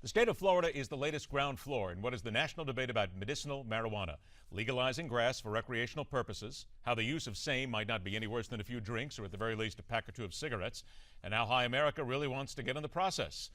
The state of Florida is the latest ground floor in what is the national debate about medicinal marijuana, legalizing grass for recreational purposes, how the use of same might not be any worse than a few drinks or at the very least a pack or two of cigarettes, and how high America really wants to get in the process.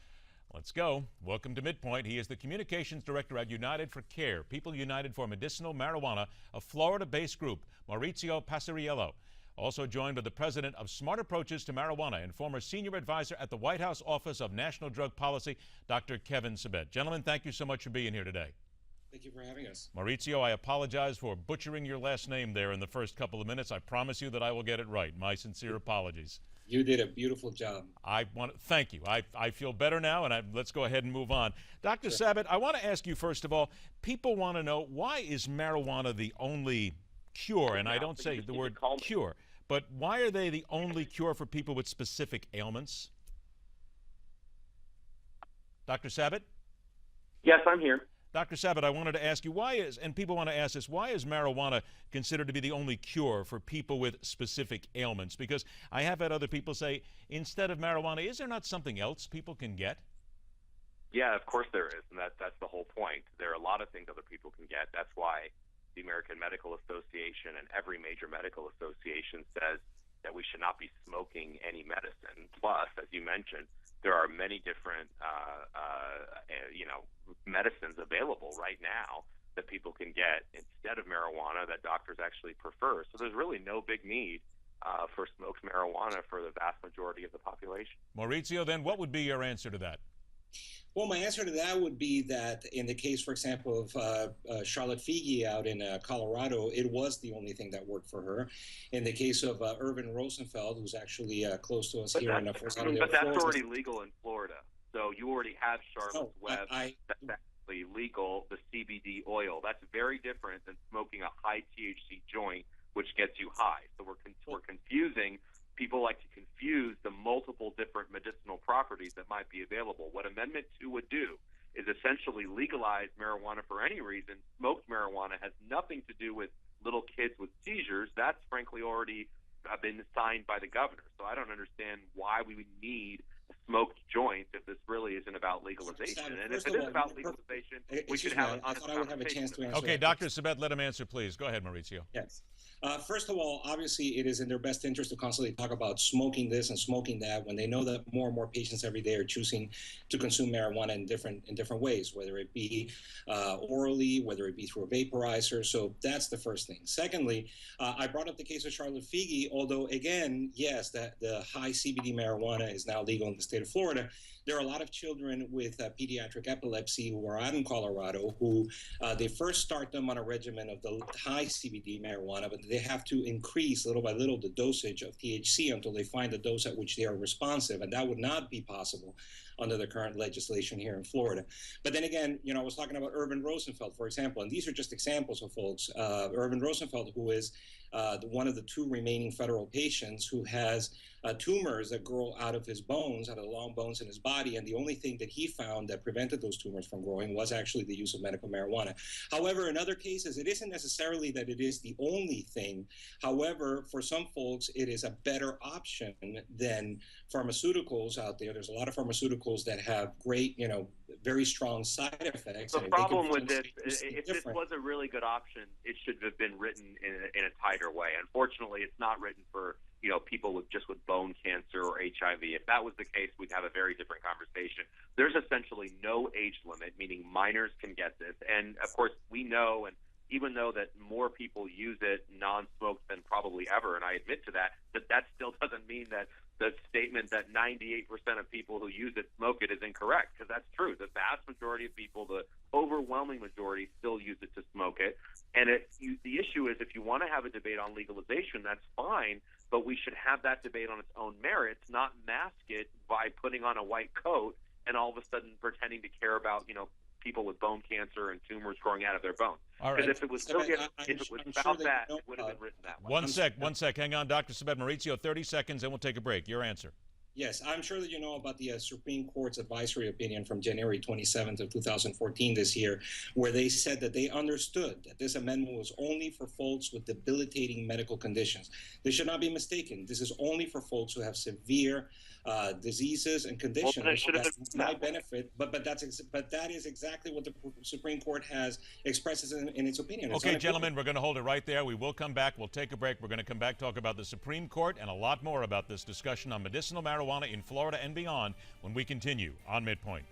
Let's go. Welcome to MidPoint. He is the communications director at United for Care, People United for Medicinal Marijuana, a Florida-based group, Murizio Passariello. Also joined by the president of Smart Approaches to Marijuana and former senior advisor at the White House Office of National Drug Policy, Dr. Kevin Sabet. Gentlemen, thank you so much for being here today. Thank you for having us. Maurizio, I apologize for butchering your last name there in the first couple of minutes. I promise you that I will get it right. My sincere apologies. You did a beautiful job. Thank you. I feel better now, and let's go ahead and move on. Dr. Sure. Sabet, I want to ask you, first of all, people want to know, why is marijuana the only cure? And I don't say the word cure, but why are they the only cure for people with specific ailments? Dr. Sabet? Yes, I'm here. Dr. Sabet, I wanted to ask you, and people want to ask this, why is marijuana considered to be the only cure for people with specific ailments? Because I have had other people say, instead of marijuana, is there not something else people can get? Yeah, of course there is, and that's the whole point. There are a lot of things other people can get. That's why the American Medical Association and every major medical association says that we should not be smoking any medicine. Plus, as you mentioned, there are many different medicines available right now that people can get instead of marijuana that doctors actually prefer. So there's really no big need for smoked marijuana for the vast majority of the population. Maurizio, then what would be your answer to that? Well, my answer to that would be that in the case, for example, of Charlotte Figi out in Colorado, it was the only thing that worked for her. In the case of Irvin Rosenfeld, who's actually close to us here in Fort Lauderdale, but that's Florida. already legal in Florida. So you already have Charlotte's Web. That's actually legal, the CBD oil. That's very different than smoking a high THC joint, which gets you high. So we're confusing. People like to confuse the multiple different medicinal properties that might be available. What Amendment 2 would do is essentially legalize marijuana for any reason. Smoked marijuana has nothing to do with little kids with seizures. That's frankly already been signed by the governor. So I don't understand why we would need smoked joints if this really isn't about legalization. And if it is about legalization, we should have an honest conversation. Okay, Dr. Sabet, let him answer, please. Go ahead, Maurizio. Yes. First of all, obviously, it is in their best interest to constantly talk about smoking this and smoking that when they know that more and more patients every day are choosing to consume marijuana in different ways, whether it be orally, whether it be through a vaporizer. So that's the first thing. Secondly, I brought up the case of Charlotte Figi, although, again, yes, that the high CBD marijuana is now legal in the state of Florida. There are a lot of children with pediatric epilepsy who are out in Colorado who they first start them on a regimen of the high CBD marijuana, but they have to increase little by little the dosage of THC until they find a dose at which they are responsive, and that would not be possible under the current legislation here in Florida. But then again, I was talking about Irvin Rosenfeld, for example, and these are just examples of folks. Irvin Rosenfeld, who is one of the two remaining federal patients who has tumors that grow out of his bones, out of the long bones in his body, and the only thing that he found that prevented those tumors from growing was actually the use of medical marijuana. However, in other cases, it isn't necessarily that it is the only thing. However, for some folks, it is a better option than pharmaceuticals out there. There's a lot of pharmaceuticals that have great, very strong side effects. The problem with this, if this was a really good option, it should have been written in a tighter way. Unfortunately, it's not written for people with bone cancer or HIV. If that was the case, we'd have a very different conversation. There's essentially no age limit, meaning minors can get this. And of course, we know, and even though that more people use it non-smoked than probably ever, and I admit to that still doesn't mean that the statement that 98% of people who use it smoke it is incorrect, because that's true. The vast majority of people, the overwhelming majority, still use it to smoke it. And the issue is, if you want to have a debate on legalization, that's fine, but we should have that debate on its own merits, not mask it by putting on a white coat and all of a sudden pretending to care about, people with bone cancer and tumors growing out of their bones. All right. Because if it was about that, it would have been written that way. One sec. Hang on, Dr. Sabet. Maurizio, 30 seconds, and we'll take a break. Your answer. Yes, I'm sure that you know about the Supreme Court's advisory opinion from January 27th of 2014 this year, where they said that they understood that this amendment was only for folks with debilitating medical conditions. This should not be mistaken. This is only for folks who have severe diseases and conditions that might benefit. But that is exactly what the Supreme Court has expressed in its opinion. Okay, gentlemen, we're going to hold it right there. We will come back. We'll take a break. We're going to come back, talk about the Supreme Court and a lot more about this discussion on medicinal marijuana in Florida and beyond when we continue on MidPoint.